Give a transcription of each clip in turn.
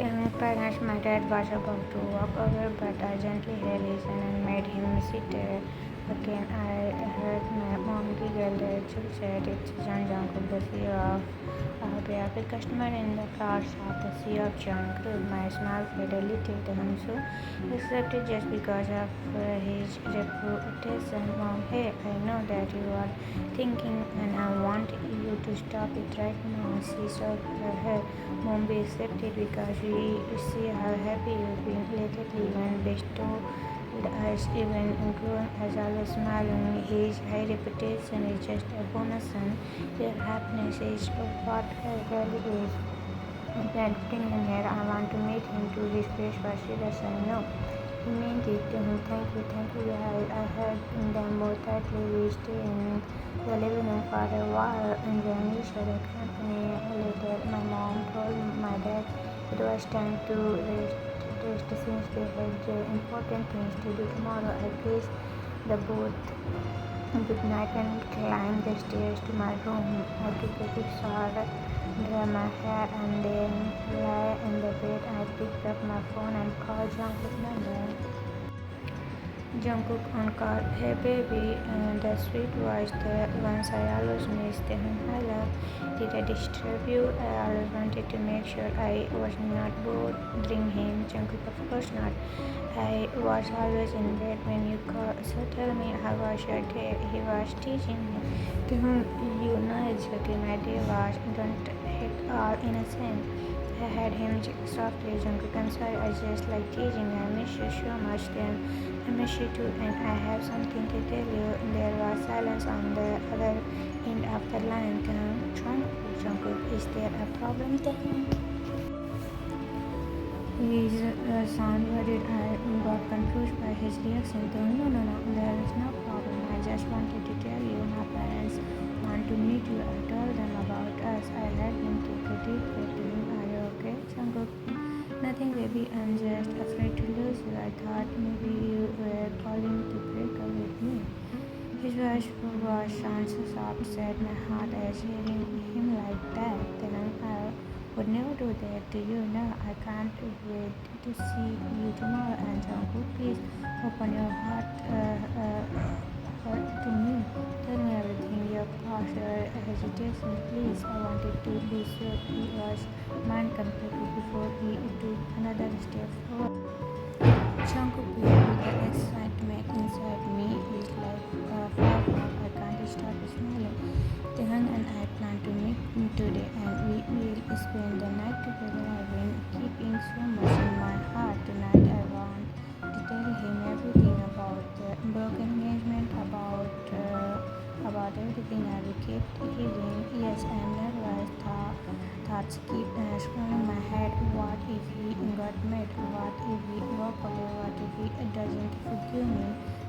My parents, my dad was about to walk over, but I gently held his hand and made him sit again. I heard my mom giggle. The child said, "It's John Jungkook, the CEO of VIP customer in the crowd saw the CEO of Jungkook." My smile faded a little. The Hansu accepted just because of his reputation. Mom, hey, I know that you are thinking, and I want you to stop it right now. She shook her head. Mom, we accepted because we see how happy you've been lately when bestowed us, even grown as always smiling. His high reputation is just a bonus, and your happiness is what really is. Dad, bring him here. I want to meet him to his face was serious and no. He meant it. Thank you. I heard them both tightly. We stayed in the living room for a while and then we shared a company. Later, my mom told my dad it was time to rest since they had important things to do tomorrow. I kissed the both good night and climbed the stairs to my room. I took a quick shower, dry my hair, and then lay in the bed. I picked up my phone and called Jungkook's number. Jungkook on call. Hey baby, the sweet voice, the ones I always miss. I love. Did I disturb you? I always wanted to make sure I was not bothering him. Jungkook, of course not. I was always in bed when you called. So tell me, how was your day? He was teasing me. You know exactly my day was. Don't at all innocent. I had him softly. Jungkook, I'm sorry. I just like teasing. I miss you so much. Then I miss you too, and I have something to tell you. There was silence on the other end of the line. Jungkook, is there a problem then? His sound worried. I got confused by his reaction. No, there is no problem. I just wanted to tell you my parents want to meet you. I told them about us. I had him take a deep breath in. Are you okay, Jungkook? Nothing, baby. I'm just afraid to lose you. I thought maybe you were calling to break up with me. His voice sounds so soft, said my heart as hearing him like that. Then I would never do that to you. No, I can't wait to see you tomorrow. And Jungkook, please open your heart to me. Tell me everything. Your past, your hesitation, please. I wanted to be sure he was mine completely before he took another step forward. Jungkook with the excitement inside me is like a firework. I can't stop smiling. Tehan and I plan to meet today and we will spend the night together. I've been keeping so much in my heart tonight. I want to tell him everything about the broken engagement, about everything I will keep hidden. Yes, I never thoughts keep scrolling my head. What if he got mad? What if he walk away? What if he doesn't forgive me?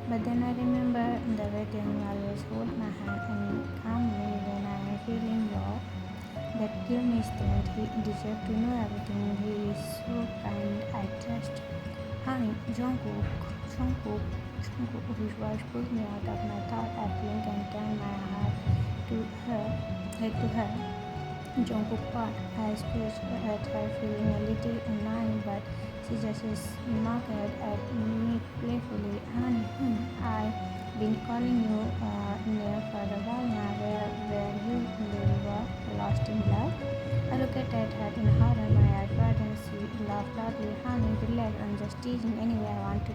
But then I remember the way he always hold my hand and calm me when I am feeling low. That give me strength. He deserves to know everything. He is so kind. I trust. Honey, Jungkook. His voice pulled me out of my thought. I blinked and turned my head to her. Jungkook part. I scratched at her, feeling a little annoying, but she just smiled at me playfully. Honey, I've been calling you name for a while now. Where you were lost in love? I looked at her in horror. My eyes widened. She laughed loudly. Honey, relax. I'm just teasing. Anyway, I want to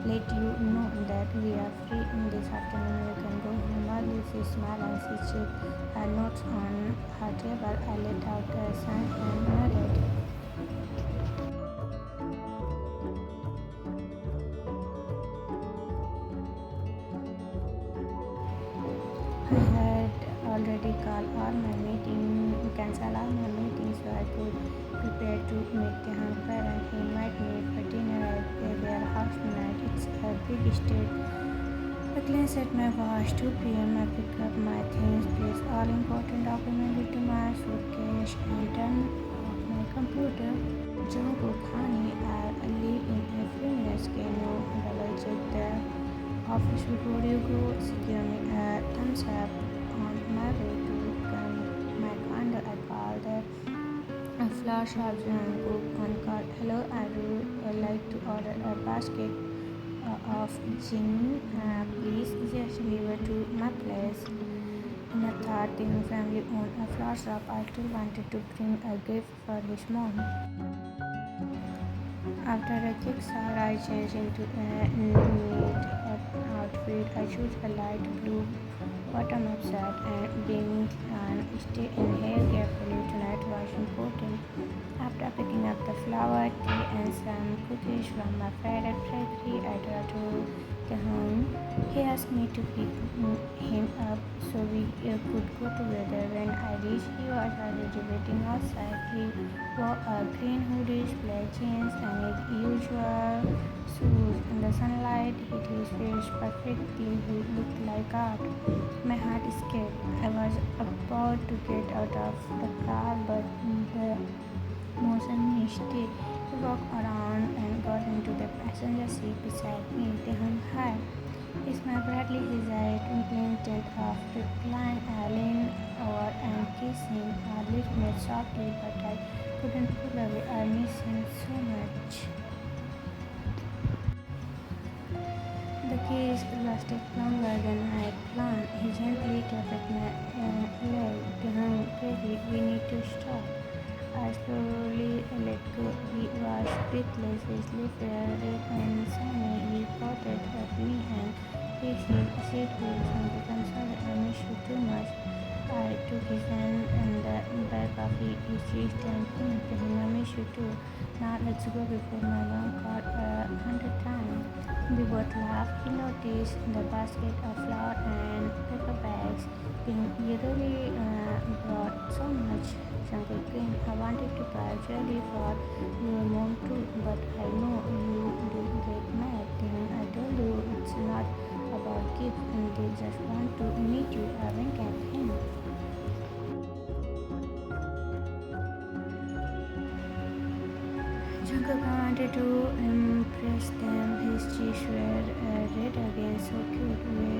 let you know that we are free this afternoon. You can go home early. She smiled and she checked her notes on her table. I let out a sigh and nodded. I had already cancelled all my meetings so I could prepare to meet the parent. He might meet for dinner at their house tonight. It's a big estate. I glanced at my watch, 2 p.m. I picked up my things, placed all important documents into my suitcase, and turned off my computer. Jungkook, honey, I'll leave in a few minutes. Can you double check the office before you go? She gave me a thumbs up on my way to my condo. I called the Flash Jungkook on call. Hello, I would like to order a basket of gin. Please just deliver to my place. In a third, the family owned a flower shop. I still wanted to bring a gift for his mom. After a quick shower, I changed into a neat outfit. I chose a light blue bottom-up shirt and being and stay in hair carefully. Tonight was important. After picking up the flower, tea, and some cookies from my favorite bakery, I drove to the home. He asked me to pick him up so we could go together. When I reached, he was already waiting outside. He wore a green hoodie, black jeans, and his usual shoes. In the sunlight hit his face perfectly. He looked like art. My heart escaped. I was about to get out of the car, but the motion stayed. He walked around and got into the passenger seat beside me. They hung high. He smiled brightly, his eyes twinkling intent of replying. I leaned over and kissed him. Our lips met softly, but I couldn't pull away. I miss him so much. The kiss lasted longer than I had planned. He gently tapped my leg. Baby, we need to stop. I slowly let go. He was breathless, his lips were red and sunny. He pointed at me and he said, please, I'm sorry, I miss you too much. I took his hand and the back of his cheek and pinked him. I miss you too. Now let's go before my mom called 100 times. We both laughed. He noticed the basket of flour and paper bags. You really brought so much jungle cream. I wanted to buy jelly for your mom too, but I know you will get mad. Then I told you it's not about gifts and they just want to meet you. I wink at him. Jungkook wanted to impress them. His cheeks were red again, so cute. We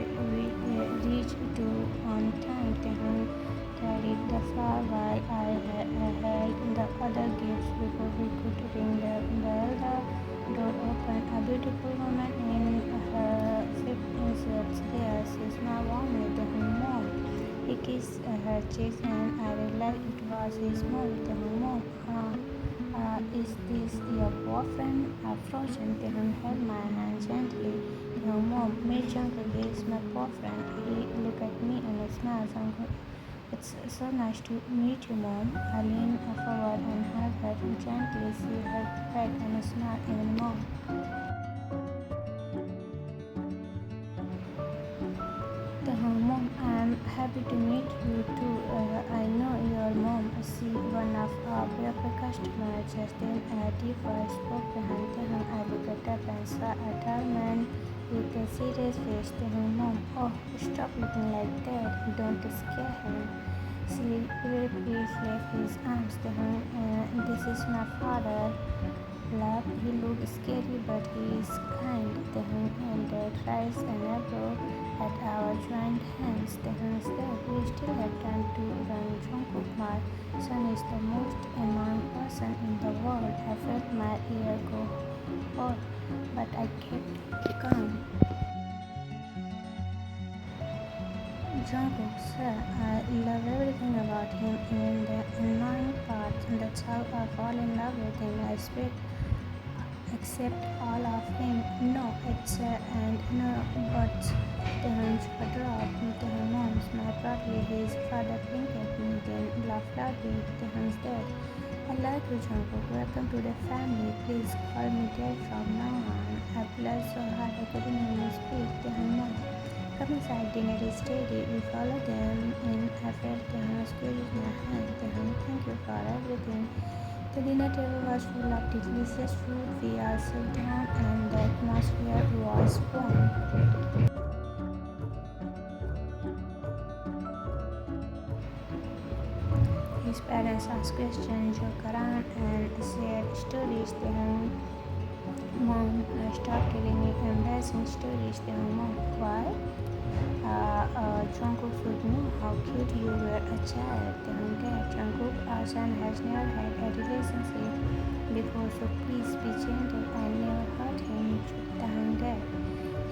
reached to on time. Taekook carried the flower while I held the other gifts before we could ring the bell. The door opened. A beautiful woman in her 50s there. She smiled warmly to her mom. He kissed her cheeks and I realized it was his mom. To her mom. Is this your boyfriend? Frozen. Taekook held my hand gently. Your mom, meet Jungkook, is my boyfriend. He looked at me and smiled. Jungkook, it's so nice to meet you, mom. I leaned forward and hugged her gently. She hugged back and smiled even more. Mom, I'm happy to meet you too. I know your mom. She one of our perfect customers. Just then a deep voice spoke behind Taekook. I looked up and saw a tall man with a serious face. Taekook, mom, oh, stop looking like that. Don't scare her. She briefly left his arms. Taekook, this is my father. Love, he looked scary, but he is kind. Taekook held tries and elbow at our joined hands. Taekook said, we still have time to run. Jungkook, my son is the most annoying person in the world. I felt my ear go hot, but I kept calm. Jungkook, sir, I love everything about him, even the annoying parts, and that's how I fall in love with him. I speak accept all of him. No, it's and no buts. Taekook's dropped. Taekook mom smiled proudly. His father blinked at me, then laughed loudly. Taekook's dad. I like you, Jungkook. Welcome to the family. Please call me dad from now on. I blushed so hard I couldn't even speak. Taekook mom. Come inside, dinner is ready. We followed them in. I felt Taekook squeeze my hand. Taekook, thank you for everything. The dinner table was full of delicious food. We all sat down and the atmosphere was warm. His parents asked questions, joked around, and shared stories. Their mom stopped telling me embarrassing embarrassing stories. Mom, why? Jungkook would know how cute you were a child. Dad, Jungkook, our son has never had a relationship before, so please be gentle and never hurt him. Dad,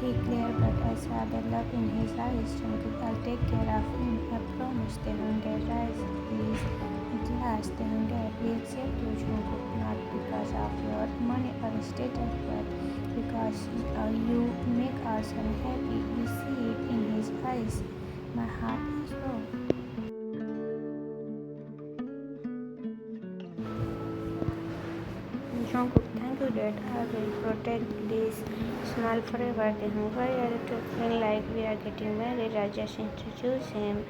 he glared, but I saw the love in his eyes. Jungkook, I'll take care of him, I promise. Dad, rise, please. At last, Dad, we accept you, Jungkook, not because of your money or status, but because you make our son happy. We see it in his eyes. My heart is full. Jungkook, thank you, Dad. I will protect this smile forever. Why are you talking like we are getting married? I just introduced him.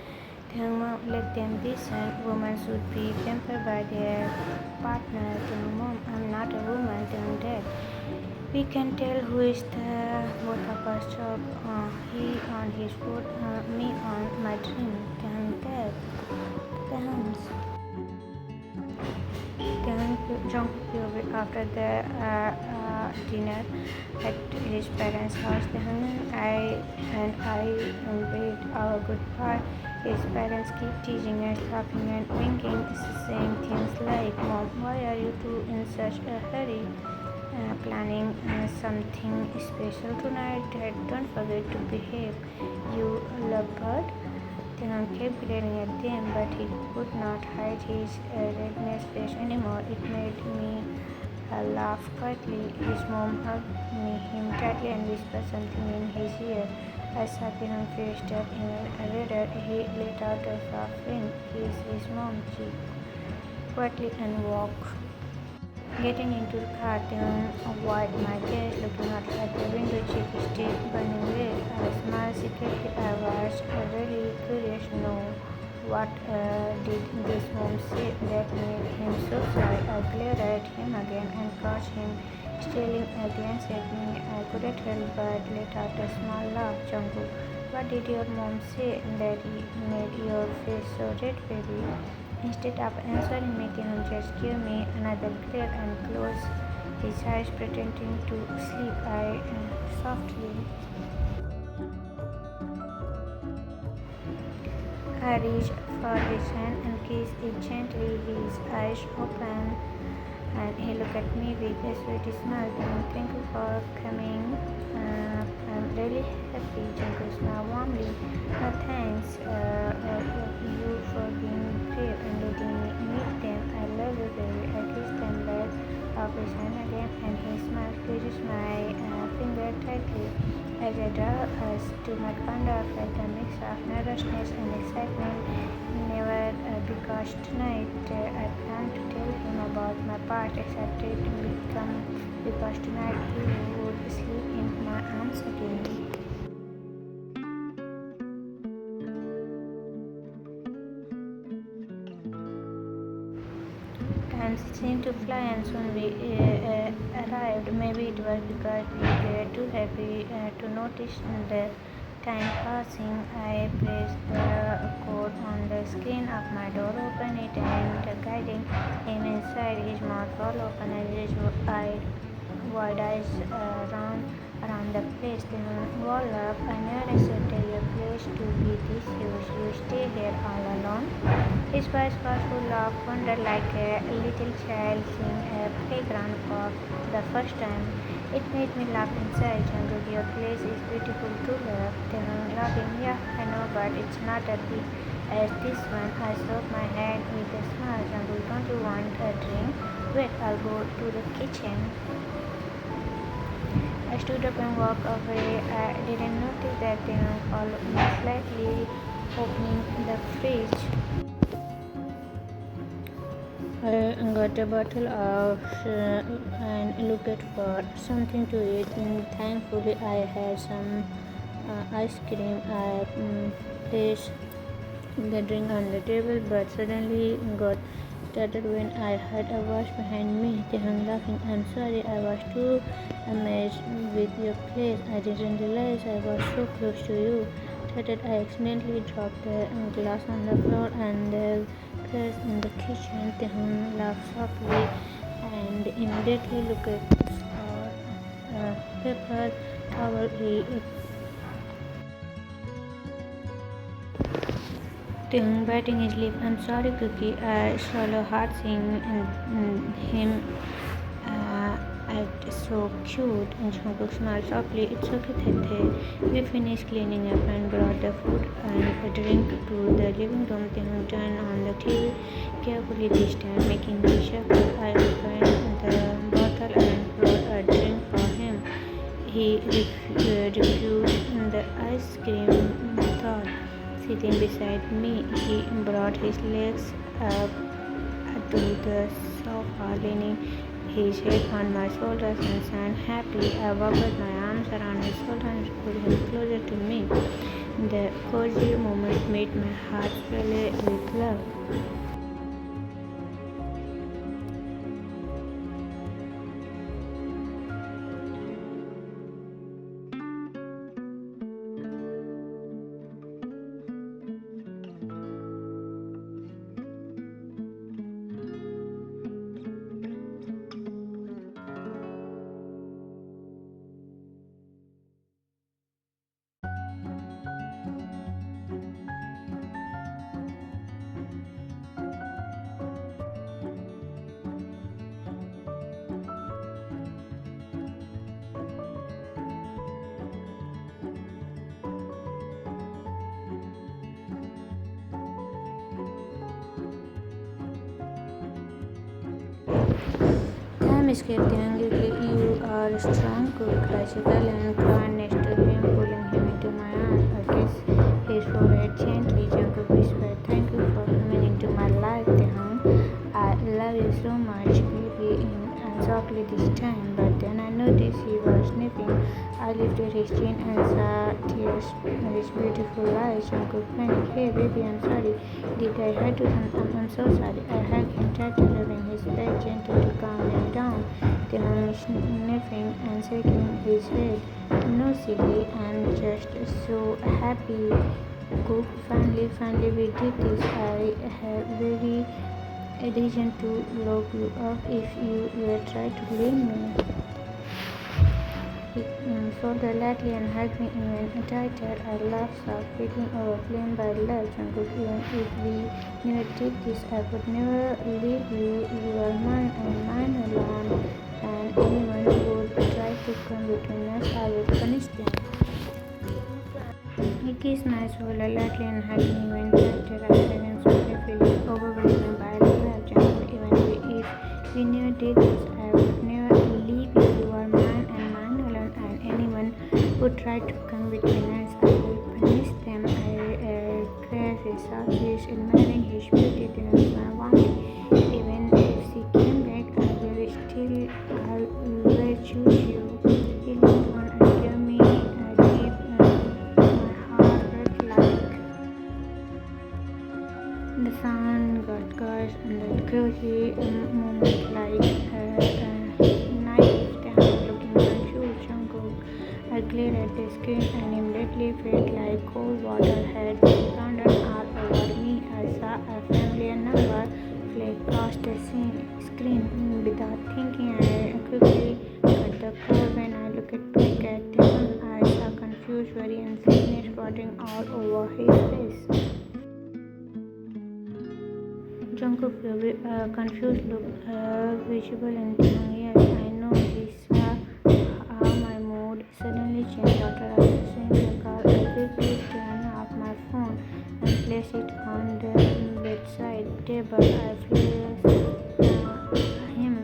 Mom, let them listen. Women should be pampered by their partner. Mom, I'm not a woman. Dad, we can tell who is the both of us job. He on his foot, me on my dream. Dad, thanks. Jungkook after the dinner at his parents' house. I bid our goodbye. His parents keep teasing us, laughing and winking, saying things like, Mom, why are you two in such a hurry? Planning something special tonight. Dad, don't forget to behave, you lovebird. Kept glaring at them, but he could not hide his redness face anymore. It made me laugh quietly. His mom hugged him tightly and whispered something in his ear. I saw him faced up in a radar. He let out a soft wind, kissed his mom's cheek quietly and walked. Getting into the car, avoid my gaze, looking out at the window, cheek still burning red. I smiled secretly. I was really curious to know what did this mom say that made him so shy. I glared at him again and caught him stealing a glance at me. I couldn't help but let out a small laugh. Jungkook, what did your mom say that made your face so red, baby? Instead of answering me, Taekook just gave me another glare and closed his eyes, pretending to sleep. I softly. I reached for his hand and kissed it gently. His eyes opened and he looked at me with a sweet smile. Thank you for coming. I'm really happy. Jungkook smiled warmly. No thanks. You for being brave and letting me meet them. I love you, baby. I kissed them back of his hand again, and he smiled, squeezed my finger tightly. As I drew us to my condo, I felt a mix of nervousness and excitement. Never because tonight I planned to tell him about my past, except it become because tonight he would sleep in my arms again. Time seemed to fly and soon we arrived. Maybe it was because we were too happy to notice the time passing. I pressed the code on the screen of my door, opened it and guiding him inside. His mouth all open and his wide eyes around the place. Then wall up. I never accepted your place to be this huge. You stay here all alone. His voice was full of wonder, like a little child seeing a playground for the first time. It made me laugh inside. Jungkook, your place is beautiful to love. Then laughing, yeah, I know, but it's not as big as this one. I shook my head with a smile. Jungkook, don't you want a drink? Wait, I'll go to the kitchen. I stood up and walked away. I didn't notice that they followed me slightly, opening the fridge. I got a bottle of and looked for something to eat. Thankfully, I had some ice cream. I placed the drink on the table, but suddenly got started when I heard a voice behind me. Taekook laughing. I'm sorry, I was too amazed with your place. I didn't realize I was so close to you. Started, I accidentally dropped the glass on the floor and the glass in the kitchen. Taekook laughed softly and immediately looked for paper towel. Tung biting his lip. I'm sorry, Cookie. I swallow hard seeing him act so cute. And Jungkook smiled softly. It's okay, Tete. We finished cleaning up and brought the food and a drink to the living room. Tung turned on the TV carefully this time, making me shuffle. I opened the bottle and poured a drink for him. He refused the ice cream thought. Sitting beside me, he brought his legs up to the sofa, leaning his head on my shoulders and sounded happy. I wrapped my arms around his shoulders and pulled him closer to me. The cozy moment made my heart fill with love. Time escaped angrily. You are a strong cook, I said and climbed next to him, pulling him into my arms. I kissed his forehead gently. Jungkook whispered, "Thank you for coming into my life, Taehoon. I love you so much, baby," and softly this time. But then I noticed he was sniffing. I lifted his chin and saw tears in his beautiful eyes. Jungkook panicked. "Hey, baby, I'm sorry. Did I hurt you? I'm so sorry." I hugged him tighter, rubbing his back gently to calm him down. Then sniffing and shaking his head. "No, silly. I'm just so happy. Cook, finally we did this. I have very reason to lock you up if you were trying to blame me." He folded lightly and hugged me even tighter. I laughed soft, feeling overwhelmed by love. Jungkook, even if we never did this, I would never leave you. You are mine and mine alone. And anyone who would try to come between us, I will punish them. He kissed my shoulder lightly and hugged me even tighter. I heard him softly, feeling overwhelmed by love. Jungkook, even if we never did this, I would never leave you. You are mine and mine alone. And anyone who tried to come between us, I will punish them. I caressed his soft lips, admiring his beauty. Then smiled warmly. Even if she came back, I'll always choose you. He leaned on and gave me a deep, my heart felt like the sun got caught in that crazy moment like a knife down, looking confused. Jungkook, I glared at the screen and immediately felt like cold water had been poured all over me. I saw a familiar number flag across the screen. Without thinking, I quickly cut the call. When I looked back at him, I saw confused worry and sadness spotting all over his face. Jungkook, a confused look visible in Taehoon. Yes, I know. He saw how my mood suddenly changed after I received the call. I quickly turned off my phone and placed it on the bedside table. I placed him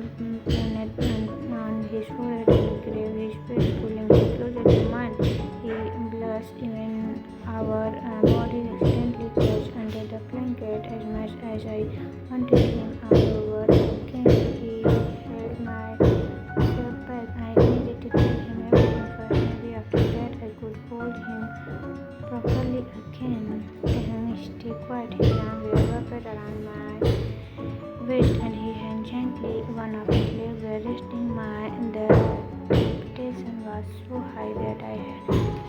on his forehead and grabbed his face, pulling him closer to mine. He blushed. Even our bodies accidentally touched under the blanket. As much as I wanted him all over again, he held myself back. I needed to tell him everything first. Maybe after that I could hold him properly again. Taehoon, stay quiet. His arms were wrapped around my waist and he held gently. One of his legs were resting my. The expectation was so high that I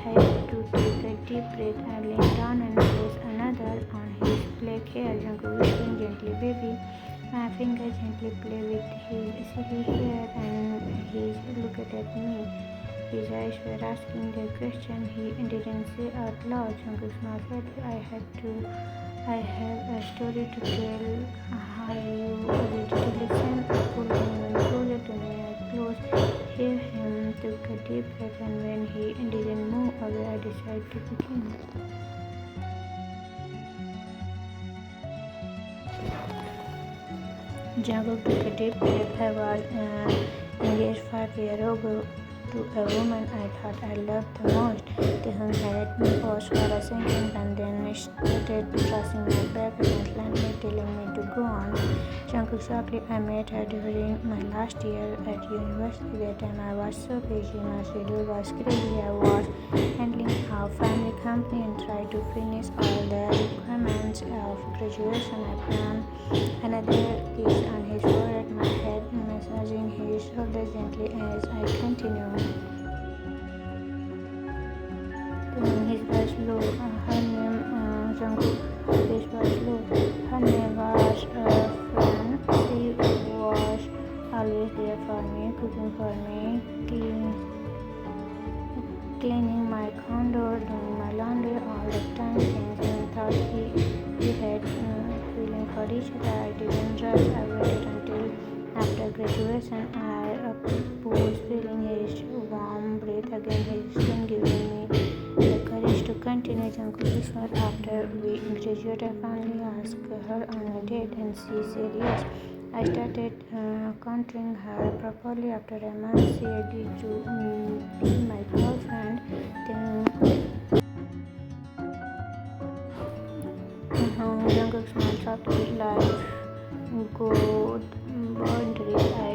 had to take a deep breath. I leaned down and placed another on his black hair. Jungkook whispering gently, "Baby." My fingers gently play with his silky hair and he looked at me. His eyes were asking the question he didn't say out loud. Jungkook smiled slightly. I have a story to tell. Are you ready to listen? I pulled him even closer to me. I closed hear him took a deep breath, and when he didn't move away, I decided to begin. Jungkook took a deep breath. I was engaged 5 years ago to a woman I thought I loved the most. Taekook had me pause for a second and then started pressing my back and slightly telling me to go on. Jungkook shortly I met her during my last year at university. That time I was so busy, my schedule was crazy. I was handling our family company and tried to finish all the requirements of graduation. I planned another kiss on his forehead, my head massaging his shoulders gently as I continued. His voice low. Her name Jungkook. His voice low. Her name was Fran. She was always there for me, cooking for me, cleaning my condo, doing my laundry all the time. Things I thought we had feeling for each other. I didn't rush. I waited until after graduation. I proposed, feeling his warm breath against his skin, giving me the courage to continue. Jungkook's word after we graduated, I finally asked her on a date, and she said yes. I started courting her properly. After a month, she agreed to be my girlfriend. Then Jungkook smiled softly like good boundaries. I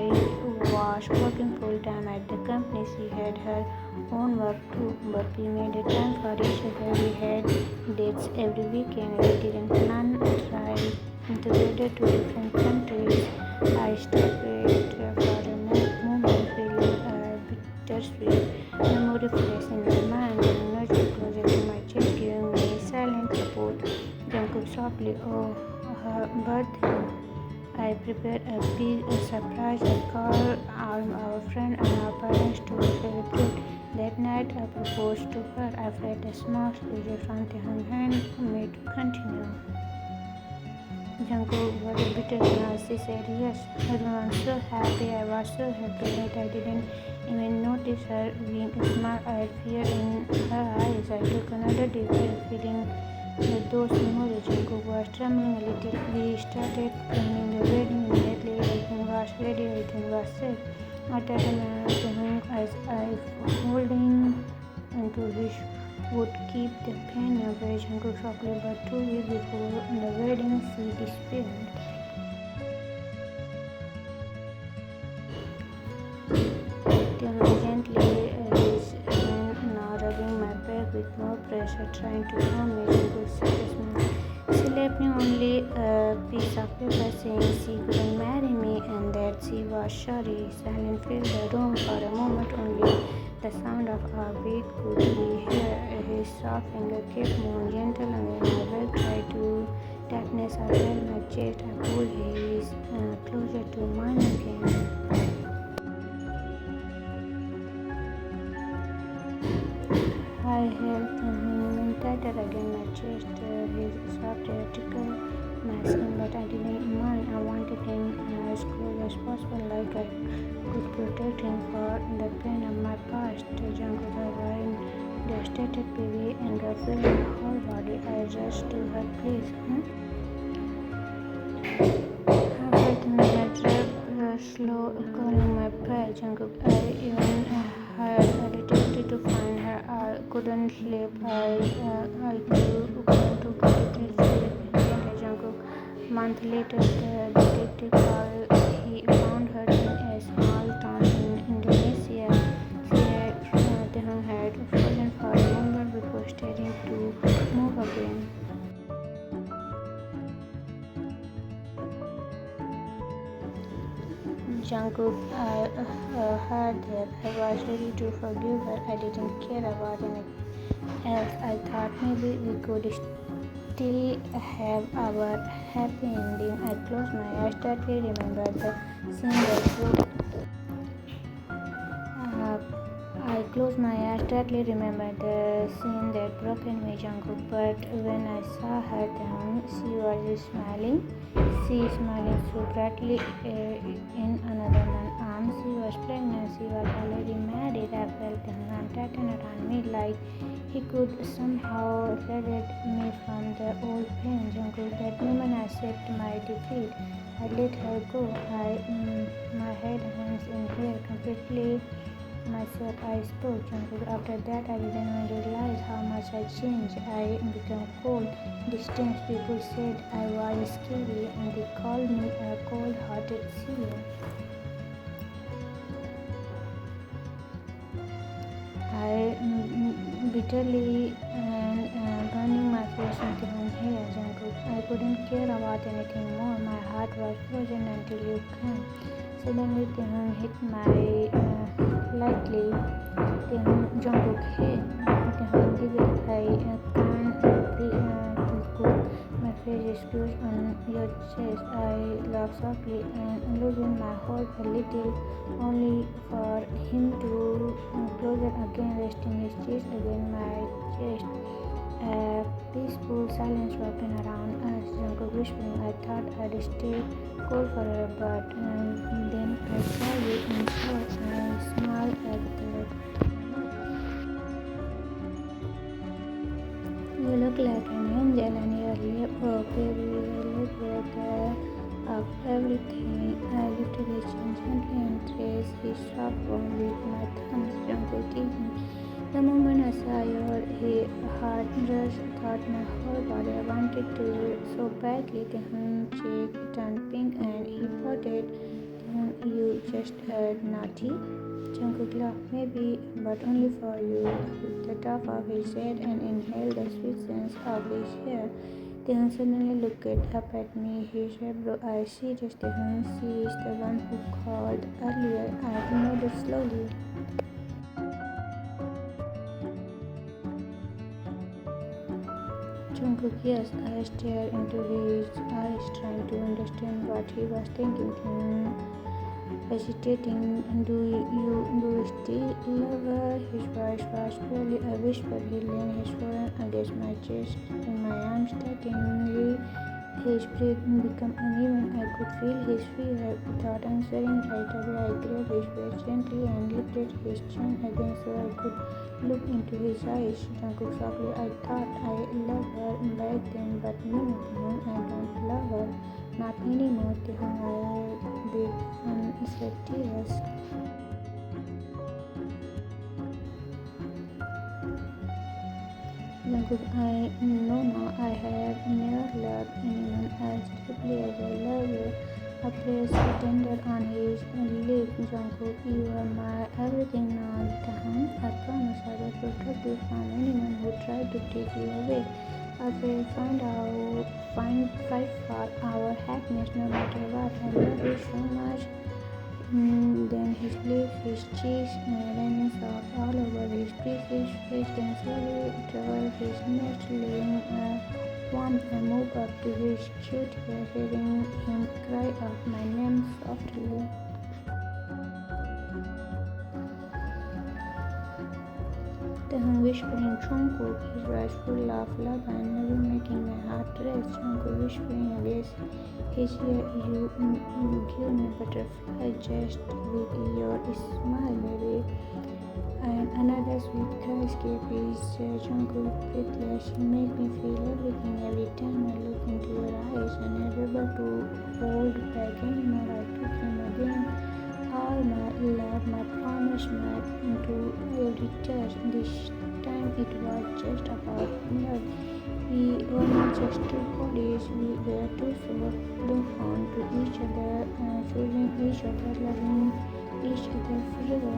was working full time at the company. She had her own work too, but we made a time for each other. We had dates every weekend. We didn't plan a drive together to different countries. I stopped for a moment, feeling a bittersweet memory flash in my mind and nudged closer to my chest, giving me silent support. Jungkook softly, oh, her birthday. I prepared a big surprise. I called our friend and our parents to celebrate. That night I proposed to her. I felt a small squeeze from Taekook's hand me to continue. Jungkook was a bit now. She said yes. Everyone was so happy. I was so happy that I didn't even notice her being smart. I had fear in her eyes. I took another deep breath, feeling with those memories. Jungkook was trembling a little. We started planning the wedding immediately. Everything was ready. Everything was safe. I turned to him as if holding into his would keep the pain away. Jungkook softly, but 2 weeks before the wedding, she disappeared. Taekook gently his hand now rubbing my back with more pressure, trying to calm me. Jungkook said a smile. She left me only a piece of paper saying she couldn't marry me and that she was sorry. Silence filled the room for a moment. Only the sound of our beat could be heard. His soft finger kept moving gentle against my back, tried to tightness. I felt my chest. I pulled his closer to mine again. I held him tighter against my chest. His soft hair tickled my skin, but I didn't mind. I wanted him as close as possible, like I could protect him for the pain of my past. Jungkook arrived, devastated, baby, anger filled my whole body. I rushed to her, please. I felt my head rub slow, calling my pride. Jungkook, I even had a little to find her. I couldn't sleep. I took a little sleep. Jungkook. Month later, the detective called. He found her in a small town in Indonesia. Taekook had frozen for a moment before starting to move again. Jungkook, I heard that I was ready to forgive her. I didn't care about anything else. I thought maybe we could still have our happy ending. I closed my eyes, startly remembered the scene that I close my eyes, directly remember the scene that broke me, Jungkook. But when I saw her, she was smiling. She smiling so brightly in another man's arms. She was pregnant. She was already married. I felt him tighten around me like he could somehow liberate me from the old pain. Jungkook. That moment I accepted my defeat. I let her go. My head hangs in here completely myself. I spoke, Jungkook. After that, I didn't even realize how much I changed. I became cold, distant. People said I was scary, and they called me a cold-hearted seer. I bitterly and burning my face into her hair, Jungkook. I couldn't care about anything more. My heart was frozen until you came. Suddenly, Taehoon hit my lightly. Taehoon, Jungkook, hey. Taehoon giggled. I can't breathe. My face is closed on your chest. I laughed softly and loosened my hold a little, only for him to close it again, resting his chest against my chest. A peaceful silence opened around us. Jungkook whispering, I thought I'd stay cold forever, but then I saw you in shorts. I smiled at the You look like an angel and your lip, oh baby, your lip of everything. I lifted his chin gently and traced his soft bone with my thumbs. Jungkook teasing. The moment I saw your heart rush through my whole body, I wanted to so badly. Taehoon's cheek turned pink and he pouted. Taehoon, you just naughty. Jungkook laughed, maybe, but only for you. He hit the top of his head and inhaled the sweet scent of his hair. Taehoon suddenly looked up at me. He said, bro, I serious, Taehoon. She is the one who called earlier. I nodded slowly. Jungkook, yes, I stared into his eyes, trying to understand what he was thinking. Hesitating, do you still love her? His voice was barely a whisper. He leaned his forehead against my chest, in my arms tightly. His breathing became uneven. I could feel his fear. Without answering right away, I grabbed his waist gently and lifted his chin again so I could look into his eyes. Jungkook softly, I thought I loved her back then, but no, I don't love her. Not anymore, Taehoon. I big and shed tears. Jungkook, I know now I have never loved anyone as deeply as I love you. A place tender on his lips. Jungkook, you are my everything now, Taehoon. I promise I will protect you from anyone who tried to take you away. I will fight for our happiness no matter what. I love you so much. Then his lips, his cheeks, running soft all over his pieces, face, then slowly traveled his neck, laying warmth. I moved up to his cute hair, hearing him cry out my name softly. Taehoon whispering, Jungkook, his voice full of love and loving, making my heart race. Jungkook whispering against his ear, you give me butterfly just with your smile, baby. And another sweet cry escape is Jungkook breathless. You make me feel everything every time I look into your eyes, and I'm able to hold back anymore. I took him again. All my love, my promise, my into every touch. This time it was just about love. We were not just two bodies, we were two souls holding on to each other, choosing each other, loving each other forever.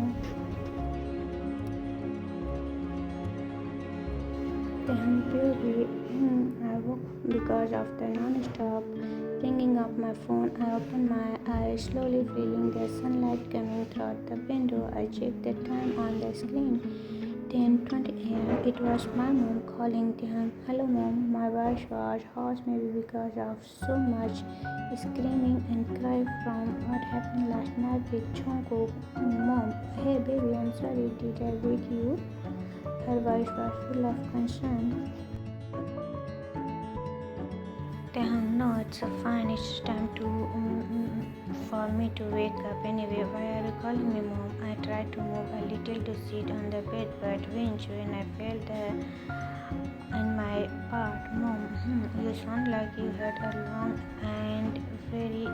Then purely, I woke because of the non-stop ringing of my phone. I opened my eyes, slowly feeling the sunlight coming through the window. I checked the time on the screen. 10:20 a.m. It was my mom calling him. Hello mom, my voice was hoarse maybe because of so much screaming and cry from what happened last night with Jungkook. Mom, hey baby, I'm sorry, did I wake you? Her voice was full of concern. No, it's fine. It's time for me to wake up. Anyway, why are you calling me, mom? I tried to move a little to sit on the bed, but when I felt in my part, mom, you sound like you had a long and very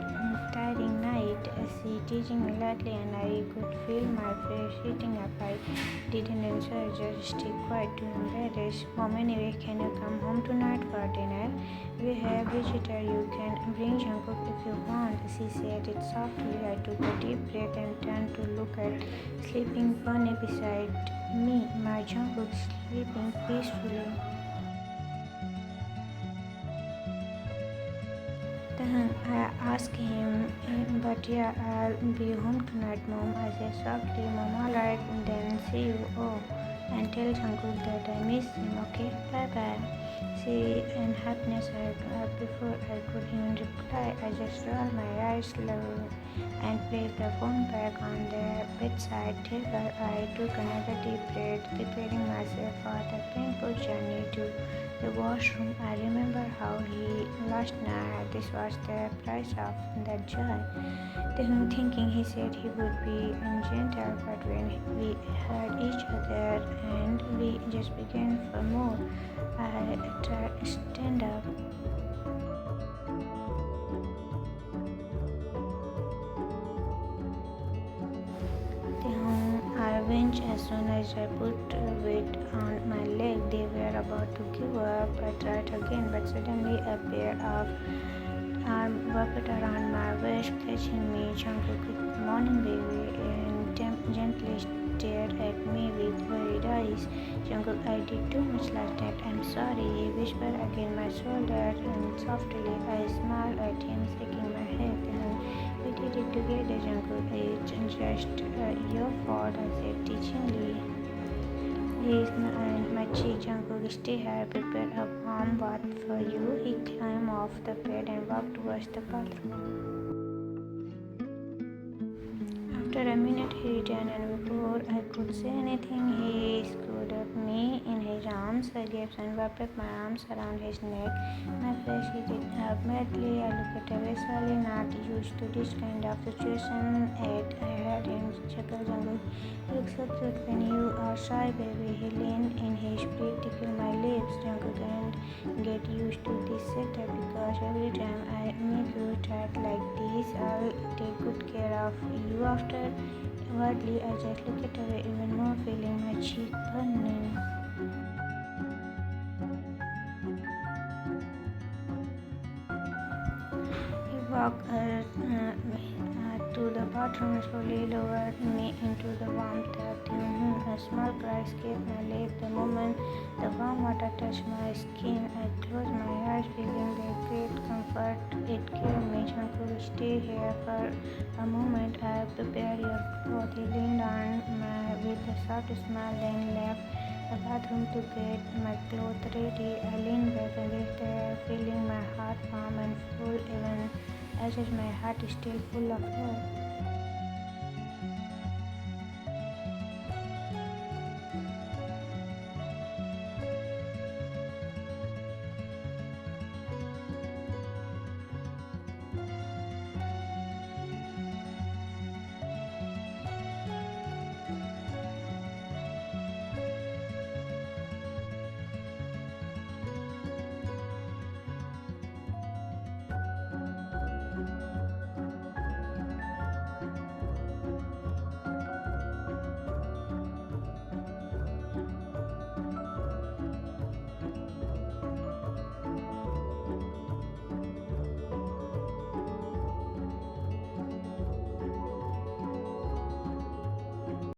tiring night. She teaching me lightly, and I could feel my face heating up. I didn't answer, just stay quiet, too embarrassed. Mom, anyway, can you come home tonight for dinner? We have visitor. You can bring Jungkook if you want. She said it softly. I took a deep breath and turned to look at sleeping Bunny beside me. My Jungkook sleeping peacefully. Then I asked him, but yeah, I'll be home tonight, mom. I said softly, mom, alright, then see you. Oh, and tell Jungkook that I miss him, okay? Bye bye. See, in happiness, before I could even reply, I just rolled my eyes slowly and placed the phone back on the bedside table. I took another deep breath, preparing myself for the painful journey to the washroom. I remember how he last night. This was the price of that joy. Then thinking he said he would be gentle, but when we heard each other and we just began for more, I tried to stand up. I went as soon as I put weight on my leg. They were about to give up. I tried again, but suddenly a pair of arms wrapped around my waist, catching me. Jungkook, good morning, baby, and gently stared at me with worried eyes. Jungkook, I did too much last night. I'm sorry, he whispered against my shoulder, and softly I smiled at him, shaking my head. We did it together, Jungkook. It's just your fault, I said teachingly. He smiled my cheek. Jungkook, stay here, prepare a warm bath for you. He climbed off the bed and walked towards the bathroom. After a minute he returned, and before I could say anything, he scooped me in his arms. I gave and wrapped my arms around his neck. My face heated up madly. I looked away slowly, not used to this kind of situation. I heard him chuckle. Jungkook, you look so cute when you are shy, baby. He leaned in his beak, tickled my lips. Jungkook, and get used to this setup because every time I make you tight like this, I'll take good care of you after. Wildly, I just looked away, even more feeling my cheek burning. He walked to the bathroom, slowly lowered me into the warm tub. A small cry escaped my lips the moment the warm water touched my skin. I closed my eyes, feeling the great comfort it gave me. Jungkook, stay here for a moment. I prepare your clothes. He leaned on with a soft smile, then left the bathroom to get my clothes ready. I leaned back against the feeling my heart warm and full, even as my heart is still full of love.